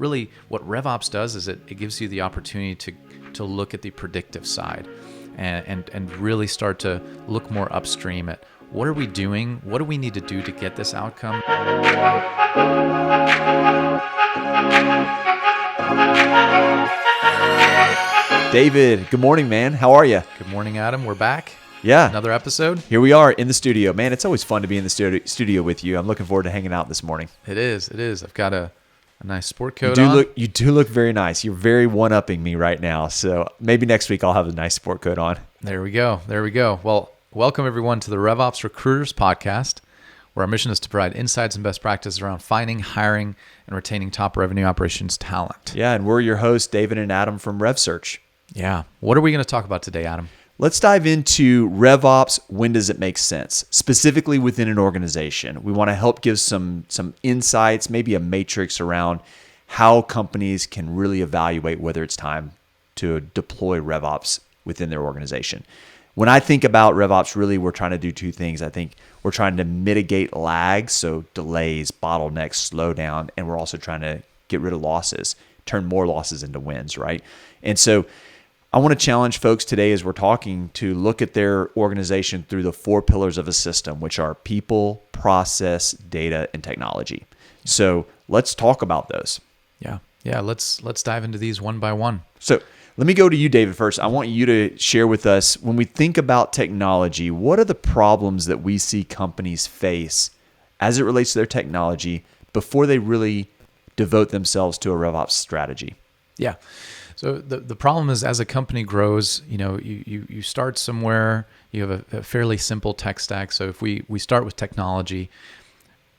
really what RevOps does is it gives you the opportunity to look at the predictive side and really start to look more upstream at what are we doing? What do we need to do to get this outcome? David, good morning, man. How are you? Good morning, Adam. We're back. Yeah. Another episode. Here we are in the studio. Man, it's always fun to be in the studio with you. I'm looking forward to hanging out this morning. It is. I've got a nice sport coat on. You do look very nice. You're very one-upping me right now. So maybe next week I'll have a nice sport coat on. There we go. Well, welcome everyone to the RevOps Recruiters podcast, where our mission is to provide insights and best practices around finding, hiring, and retaining top revenue operations talent. Yeah, and we're your hosts, David and Adam from RevSearch. Yeah. What are we going to talk about today, Adam? Let's dive into RevOps. When does it make sense? Specifically within an organization, we want to help give some insights, maybe a matrix around how companies can really evaluate whether it's time to deploy RevOps within their organization. When I think about RevOps, really we're trying to do two things. I think we're trying to mitigate lag, so delays, bottlenecks, slow down, and we're also trying to get rid of losses, turn more losses into wins, right? And so I want to challenge folks today as we're talking to look at their organization through the four pillars of a system, which are people, process, data, and technology. So let's talk about those. Yeah. Let's dive into these one by one. So let me go to you, David, first. I want you to share with us, when we think about technology, what are the problems that we see companies face as it relates to their technology before they really devote themselves to a RevOps strategy? Yeah. So the problem is, as a company grows, you start somewhere, you have a fairly simple tech stack. So if we start with technology,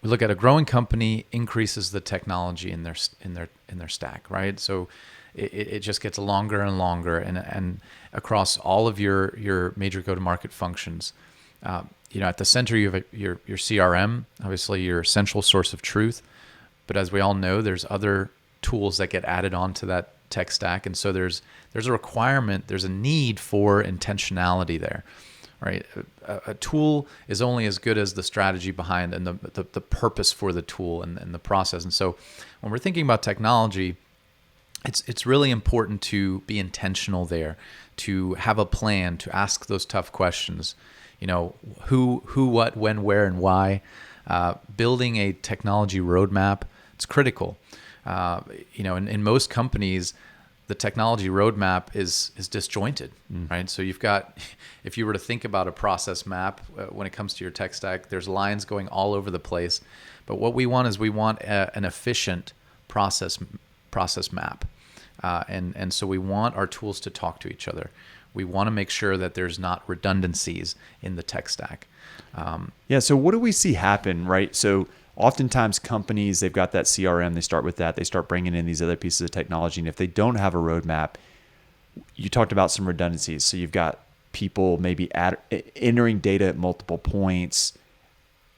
we look at a growing company increases the technology in their stack, right? So it just gets longer and longer, and across all of your major go-to-market functions. At the center you have your CRM, obviously your central source of truth, but as we all know, there's other tools that get added onto that tech stack, and so there's a requirement, there's a need for intentionality there, right? A tool is only as good as the strategy behind and the purpose for the tool and the process. And so when we're thinking about technology, it's really important to be intentional there, to have a plan, to ask those tough questions. Who, what, when, where, and why. Building a technology roadmap, it's critical. In most companies, the technology roadmap is disjointed, right? So you've got, if you were to think about a process map when it comes to your tech stack, there's lines going all over the place. But what we want is an efficient process map. And so we want our tools to talk to each other. We want to make sure that there's not redundancies in the tech stack. So what do we see happen, right? So oftentimes companies, they've got that CRM, they start with that, they start bringing in these other pieces of technology, and if they don't have a roadmap, you talked about some redundancies. So you've got people maybe entering data at multiple points,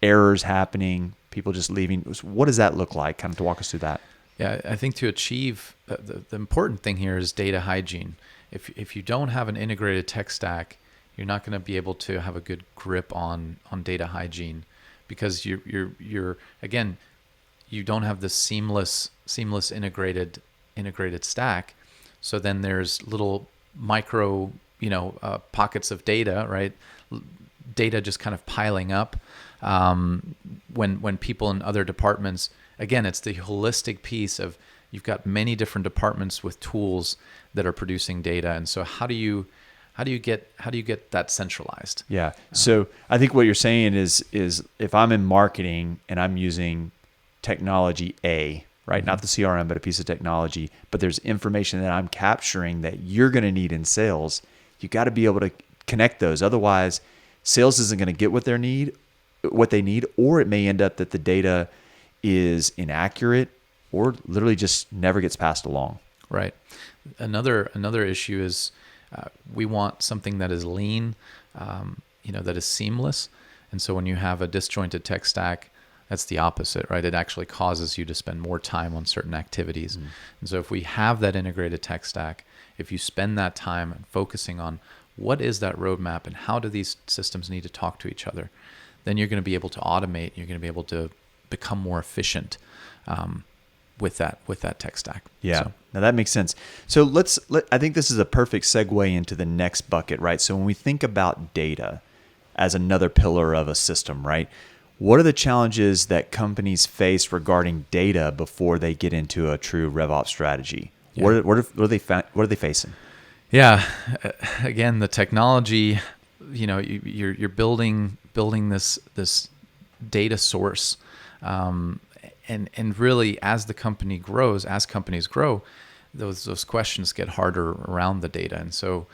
errors happening, people just leaving. What does that look like? Kind of to walk us through that. Yeah, I think to achieve, the important thing here is data hygiene. If you don't have an integrated tech stack, you're not going to be able to have a good grip on data hygiene, because you're again, you don't have this seamless integrated stack. So then there's little micro pockets of data, right? Data just kind of piling up when people in other departments. Again, it's the holistic piece of, you've got many different departments with tools that are producing data, and so how do you get that centralized? Yeah. So I think what you're saying is if I'm in marketing and I'm using technology A, right? Mm-hmm. Not the CRM, but a piece of technology, but there's information that I'm capturing that you're going to need in sales, you got to be able to connect those. Otherwise, sales isn't going to get what they need, or it may end up that the data is inaccurate or literally just never gets passed along. Right. Another issue is we want something that is lean, that is seamless. And so when you have a disjointed tech stack, that's the opposite, right? It actually causes you to spend more time on certain activities. And so if we have that integrated tech stack, if you spend that time focusing on what is that roadmap and how do these systems need to talk to each other, then you're going to be able to automate, you're going to be able to become more efficient. with that tech stack. Yeah. So, Now that makes sense. So I think this is a perfect segue into the next bucket, right? So when we think about data as another pillar of a system, right? What are the challenges that companies face regarding data before they get into a true RevOps strategy? Yeah. What are they facing? yeah, again, the technology, you're building this data source, and really as companies grow, those questions get harder around the data, and so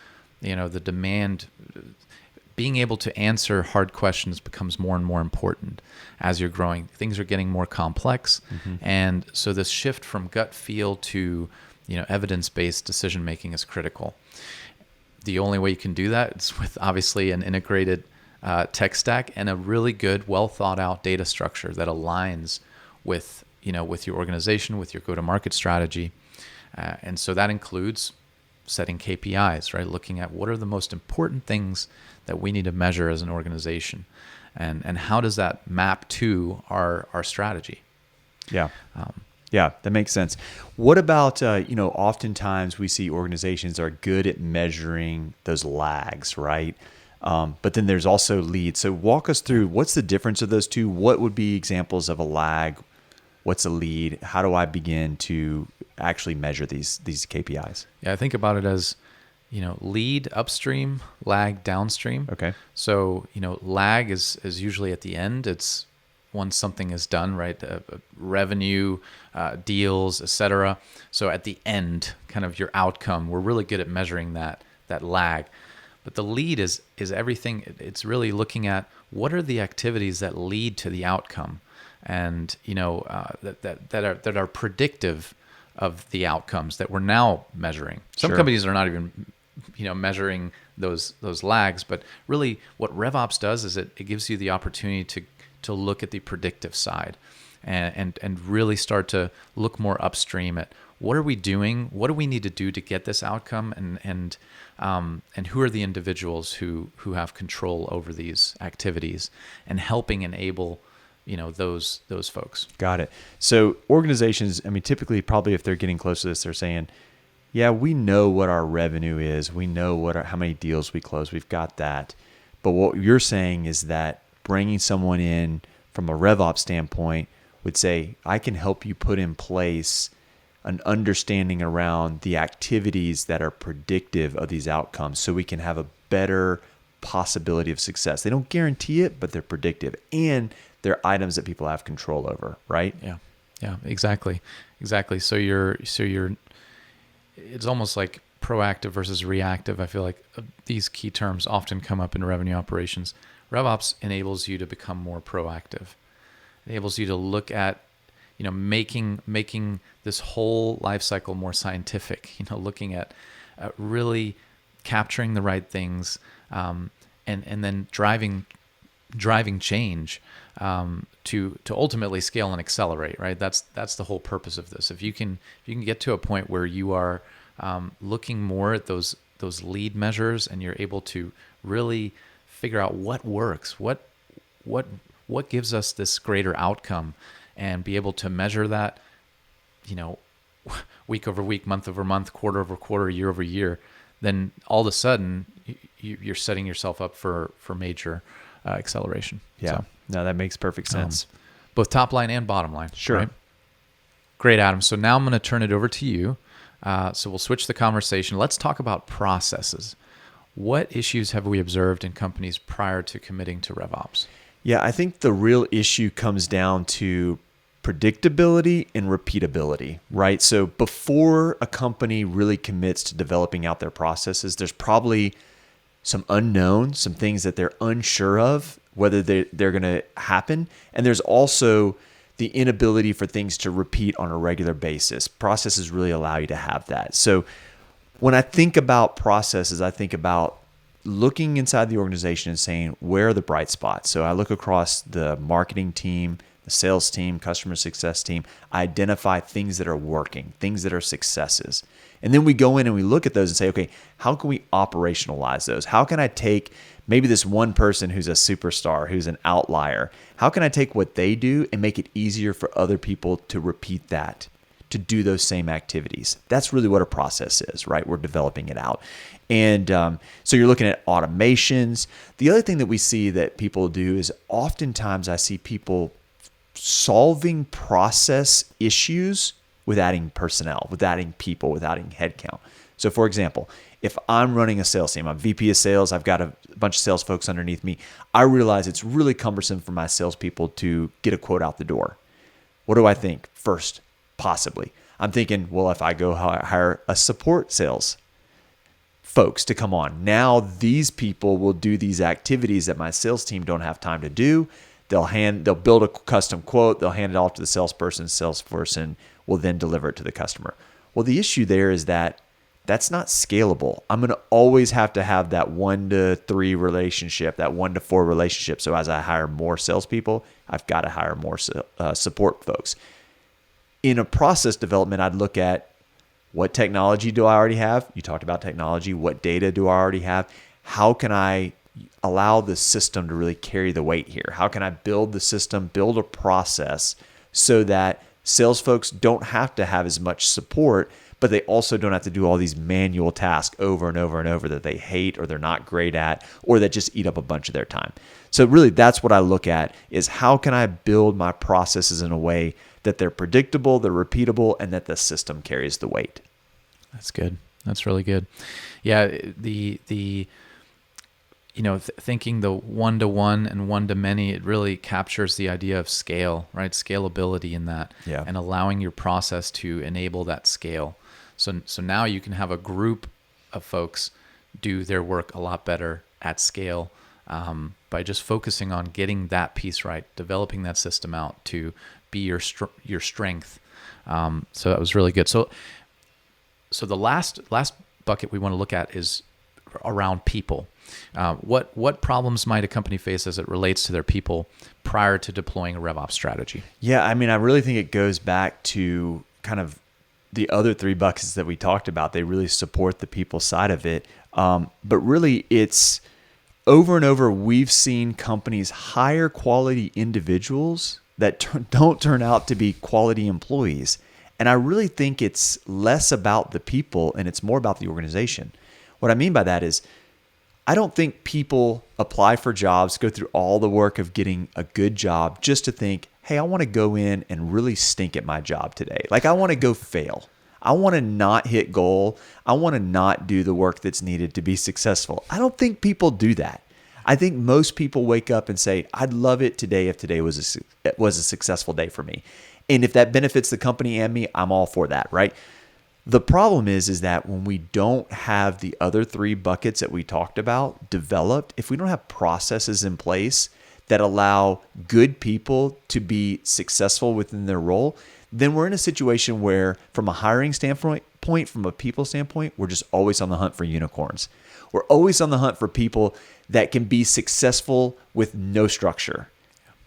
the demand, being able to answer hard questions becomes more and more important as you're growing. Things are getting more complex, and so this shift from gut feel to evidence-based decision making is critical. The only way you can do that is with obviously an integrated tech stack and a really good, well thought out data structure that aligns with your organization, with your go-to-market strategy, and so that includes setting KPIs, right? Looking at what are the most important things that we need to measure as an organization, and how does that map to our strategy? Yeah. Yeah, that makes sense. What about, oftentimes we see organizations are good at measuring those lags, right? But then there's also leads. So walk us through, what's the difference of those two? What would be examples of a lag? What's a lead? How do I begin to actually measure these KPIs? Yeah, I think about it as, lead upstream, lag downstream. Okay. So, lag is usually at the end. It's once something is done, right? Revenue, deals, etc. So at the end, kind of your outcome, we're really good at measuring that lag. But the lead is everything. It's really looking at what are the activities that lead to the outcome, and that are predictive of the outcomes that we're now measuring. Some Sure. companies are not even measuring those lags, but really what RevOps does is it gives you the opportunity to look at the predictive side and really start to look more upstream at what are we doing, what do we need to do to get this outcome, and who are the individuals who have control over these activities, and helping enable those folks. Got it. So organizations, typically probably if they're getting close to this, they're saying, yeah, we know what our revenue is. We know how many deals we close. We've got that. But what you're saying is that bringing someone in from a RevOps standpoint would say, I can help you put in place an understanding around the activities that are predictive of these outcomes so we can have a better possibility of success. They don't guarantee it, but they're predictive, and they're items that people have control over, right? Yeah, exactly. So you're it's almost like proactive versus reactive. I feel like these key terms often come up in revenue operations. RevOps enables you to become more proactive. It enables you to look at, making this whole life cycle more scientific, looking at really capturing the right things, and then driving change to ultimately scale and accelerate, right? That's the whole purpose of this. If you can get to a point where you are looking more at those lead measures, and you're able to really figure out what works, what gives us this greater outcome, and be able to measure that, week over week, month over month, quarter over quarter, year over year, then all of a sudden you're setting yourself up for major acceleration. Yeah. So, No, that makes perfect sense. both top line and bottom line. Sure. Right? Great, Adam. So now I'm going to turn it over to you. So we'll switch the conversation. Let's talk about processes. What issues have we observed in companies prior to committing to RevOps? Yeah, I think the real issue comes down to predictability and repeatability, right? So before a company really commits to developing out their processes, there's probably some unknowns, some things that they're unsure of, whether they're going to happen. And there's also the inability for things to repeat on a regular basis. Processes really allow you to have that. So when I think about processes, I think about looking inside the organization and saying, where are the bright spots? So I look across the marketing team, the sales team, customer success team. I identify things that are working, things that are successes. And then we go in and we look at those and say, okay, how can we operationalize those? How can I take maybe this one person who's a superstar, who's an outlier? How can I take what they do and make it easier for other people to repeat that? to do those same activities. That's really what a process is, right? We're developing it out. And so you're looking at automations. The other thing that we see that people do is oftentimes I see people solving process issues with adding personnel, with adding people, with adding headcount. So for example, if I'm running a sales team, I'm VP of sales, I've got a bunch of sales folks underneath me, I realize it's really cumbersome for my salespeople to get a quote out the door. What do I think? First, possibly, I'm thinking, well, if I go hire a support sales folks to come on, now these people will do these activities that my sales team don't have time to do. They'll build a custom quote, they'll hand it off to the salesperson will then deliver it to the customer. Well, the issue there is that that's not scalable. I'm going to always have to have that 1-to-3 relationship, that 1-to-4 relationship. So as I hire more salespeople, I've got to hire more support folks. In a process development, I'd look at what technology do I already have? You talked about technology. What data do I already have? How can I allow the system to really carry the weight here? How can I build the system, build a process so that sales folks don't have to have as much support, but they also don't have to do all these manual tasks over and over and over that they hate or they're not great at or that just eat up a bunch of their time. So really that's what I look at is how can I build my processes in a way that they're predictable, they're repeatable, and that the system carries the weight. That's good. That's really good. Yeah, thinking the one-to-one and one-to-many, it really captures the idea of scale, right? Scalability in that, and allowing your process to enable that scale. So now you can have a group of folks do their work a lot better at scale by just focusing on getting that piece right, developing that system out to be your strength. So that was really good. So the last bucket we want to look at is around people. What problems might a company face as it relates to their people prior to deploying a RevOps strategy? Yeah, I mean, I really think it goes back to kind of the other 3 buckets that we talked about. They really support the people side of it. But really, it's over and over, we've seen companies hire quality individuals that don't turn out to be quality employees. And I really think it's less about the people and it's more about the organization. What I mean by that is, I don't think people apply for jobs, go through all the work of getting a good job just to think, hey, I want to go in and really stink at my job today. Like I want to go fail. I want to not hit goal. I want to not do the work that's needed to be successful. I don't think people do that. I think most people wake up and say, I'd love it today if today was a successful day for me. And if that benefits the company and me, I'm all for that, right? The problem is that when we don't have the other 3 buckets that we talked about developed, if we don't have processes in place that allow good people to be successful within their role, then we're in a situation where from a hiring standpoint, from a people standpoint, we're just always on the hunt for unicorns. We're always on the hunt for people that can be successful with no structure.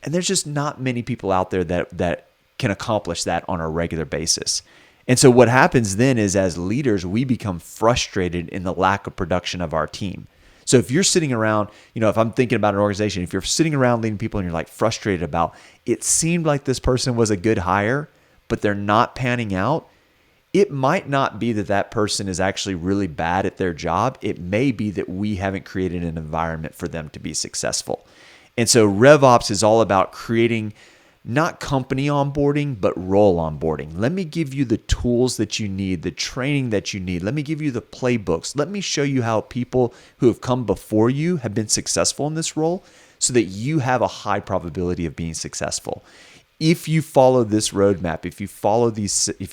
And there's just not many people out there that can accomplish that on a regular basis. And so what happens then is as leaders, we become frustrated in the lack of production of our team. So if you're sitting around, if I'm thinking about an organization, if you're sitting around leading people and you're like frustrated about, it seemed like this person was a good hire, but they're not panning out, it might not be that person is actually really bad at their job. It may be that we haven't created an environment for them to be successful. And so RevOps is all about creating not company onboarding, but role onboarding. Let me give you the tools that you need, the training that you need. Let me give you the playbooks. Let me show you how people who have come before you have been successful in this role so that you have a high probability of being successful. If you follow this roadmap, if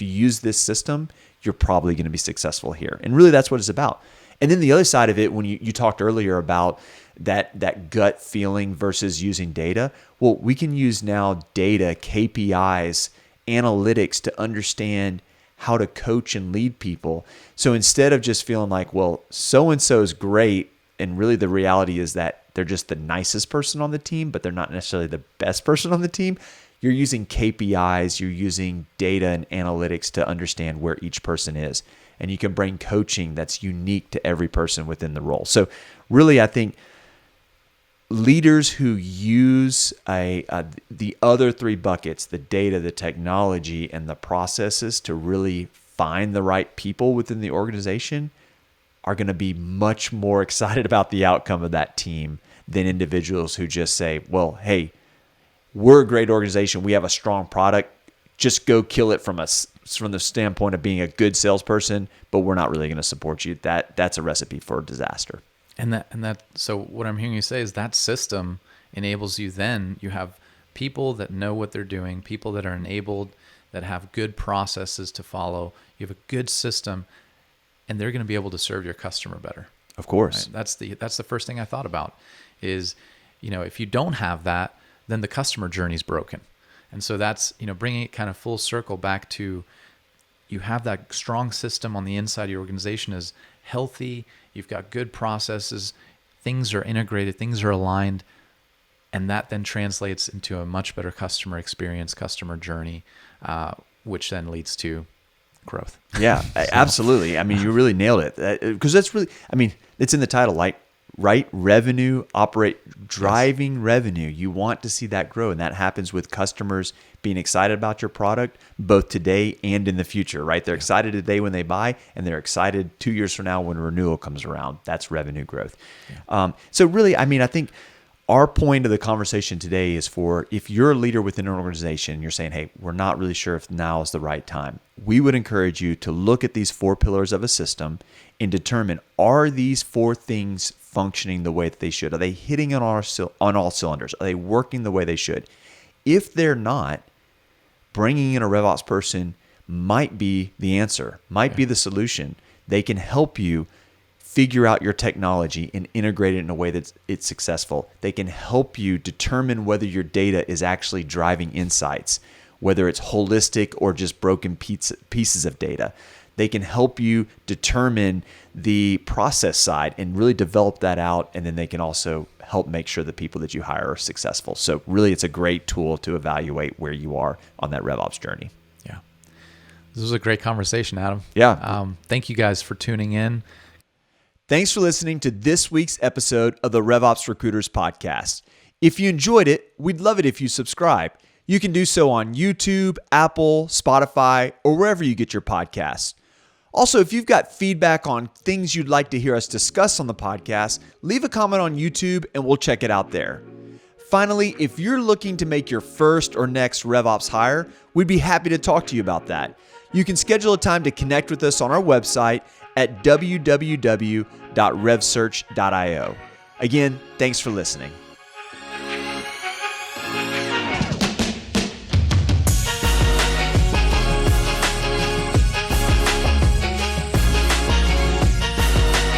you use this system, you're probably going to be successful here. And really that's what it's about. And then the other side of it, when you talked earlier about that gut feeling versus using data, well, we can use now data, KPIs, analytics to understand how to coach and lead people. So instead of just feeling like, well, so-and-so is great, and really the reality is that they're just the nicest person on the team, but they're not necessarily the best person on the team, you're using KPIs, you're using data and analytics to understand where each person is. And you can bring coaching that's unique to every person within the role. So really, I think leaders who use the other three buckets, the data, the technology, and the processes to really find the right people within the organization are going to be much more excited about the outcome of that team than individuals who just say, well, hey, we're a great organization. We have a strong product. Just go kill it from the standpoint of being a good salesperson, but we're not really going to support you. That's a recipe for disaster. So what I'm hearing you say is that system enables you. Then you have people that know what they're doing, people that are enabled, that have good processes to follow. You have a good system, and they're going to be able to serve your customer better. Of course. Right? That's the first thing I thought about is, if you don't have that, then the customer journey is broken. And so that's, bringing it kind of full circle back to, you have that strong system on the inside of your organization is healthy. You've got good processes. Things are integrated. Things are aligned. And that then translates into a much better customer experience, customer journey, which then leads to growth. Yeah, absolutely. I mean, you really nailed it, because that's really, it's in the title, right? Revenue, driving revenue. You want to see that grow, and that happens with customers being excited about your product, both today and in the future, right? They're excited today when they buy, and they're excited 2 years from now when renewal comes around. That's revenue growth. Yeah. So really, I think our point of the conversation today is for, if you're a leader within an organization and you're saying, hey, we're not really sure if now is the right time, we would encourage you to look at these 4 pillars of a system and determine, are these 4 things functioning the way that they should? Are they hitting on all cylinders? Are they working the way they should? If they're not, bringing in a RevOps person might be the answer, might be the solution. They can help you figure out your technology and integrate it in a way that it's successful. They can help you determine whether your data is actually driving insights, whether it's holistic or just broken pieces of data. They can help you determine the process side and really develop that out. And then they can also help make sure the people that you hire are successful. So really, it's a great tool to evaluate where you are on that RevOps journey. Yeah. This was a great conversation, Adam. Yeah. Thank you guys for tuning in. Thanks for listening to this week's episode of the RevOps Recruiters podcast. If you enjoyed it, we'd love it if you subscribe. You can do so on YouTube, Apple, Spotify, or wherever you get your podcasts. Also, if you've got feedback on things you'd like to hear us discuss on the podcast, leave a comment on YouTube and we'll check it out there. Finally, if you're looking to make your first or next RevOps hire, we'd be happy to talk to you about that. You can schedule a time to connect with us on our website at www.revsearch.io. Again, thanks for listening.